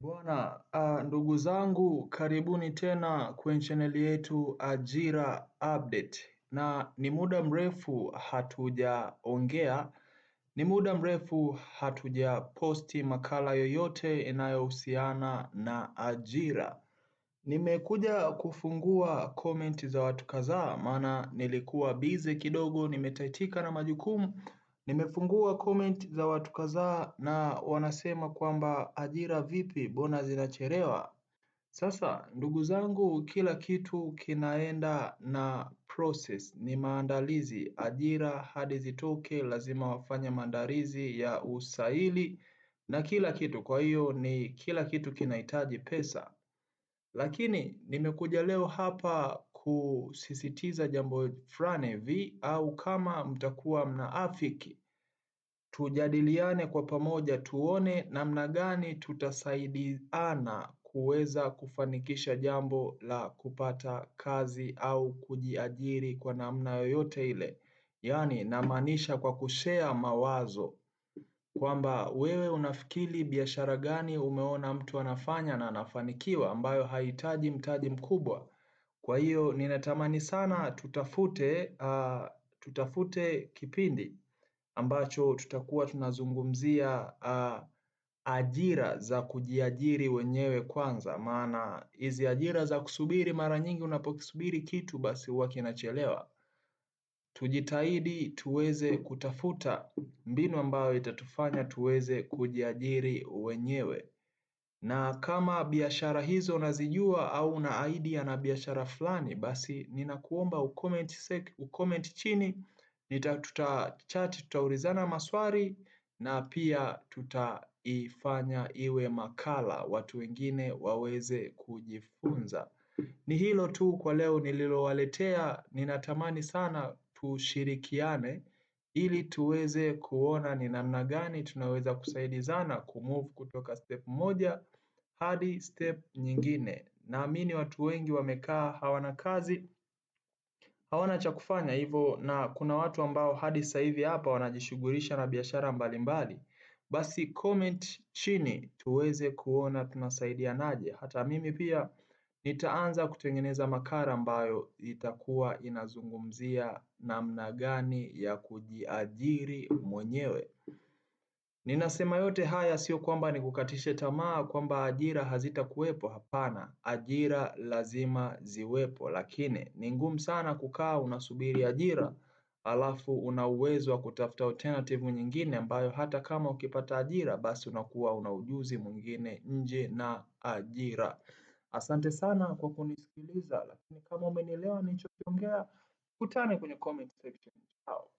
Bwana, ndugu zangu karibuni tena kwenye chaneli yetu Ajira Update. Na ni muda mrefu hatujaongea, ni muda mrefu hatuja posti makala yoyote inayohusiana na ajira. Nimekuja kufungua comment za watu kadhaa, maana nilikuwa busy kidogo, nimetaitika na majukumu. Nimefungua comment za watu kadhaa na wanasema kwamba ajira vipi, mbona zinachelewa? Sasa ndugu zangu, kila kitu kinaenda na process, ni maandalizi. Ajira hadi zitoke lazima wafanye maandalizi ya usaili na kila kitu. Kwa hiyo ni kila kitu kinahitaji pesa. Lakini nimekuja leo hapa kusisitiza jambo fulani hivi, au kama mtakuwa mnaafiki, tujadiliane kwa pamoja tuone namna gani tutasaidiana kuweza kufanikisha jambo la kupata kazi au kujiajiri kwa namna yoyote ile. Yaani namaanisha kwa kushare mawazo kwamba wewe unafikiri biashara gani umeona mtu anafanya na anafanikiwa ambayo hahitaji mtaji mkubwa. Kwa hiyo ninatamani sana tutafute kipindi ambacho tutakuwa tunazungumzia ajira za kujiajiri wenyewe kwanza, maana hizi ajira za kusubiri, mara nyingi unapokisubiri kitu basi huwa kinachelewa. Tujitahidi tuweze kutafuta mbinu ambayo itatufanya tuweze kujiajiri wenyewe. Na kama biashara hizo unazijua au una idea na biashara fulani, basi ninakuomba ucomment chini, tutachat, tutaulizana maswali na pia tutaifanya iwe makala watu wengine waweze kujifunza. Ni hilo tu kwa leo nililowaletea. Ninatamani sana tushirikiane ili tuweze kuona ni namna gani tunaweza kusaidizana kumove kutoka step moja hadi step nyingine. Naamini watu wengi wamekaa hawana kazi, hawana cha kufanya hivyo, na kuna watu ambao hadi sasa hivi hapa wanajishughulisha na biashara mbalimbali. Basi comment chini tuweze kuona tunasaidianaje. Hata mimi pia nitaanza kutengeneza makala ambayo itakuwa inazungumzia namna gani ya kujiajiri mwenyewe. Ninasema yote haya sio kwamba nikukatishe tamaa kwamba ajira hazitakuwepo, hapana. Ajira lazima ziwepo, lakini ni ngumu sana kukaa unasubiri ajira alafu una uwezo wa kutafuta alternative nyingine ambayo hata kama ukipata ajira basi unakuwa una ujuzi mwingine nje na ajira. Asante sana kwa kunisikiliza, lakini kama umenielewa nilichokiongea, kutane kwenye comment section. Ciao.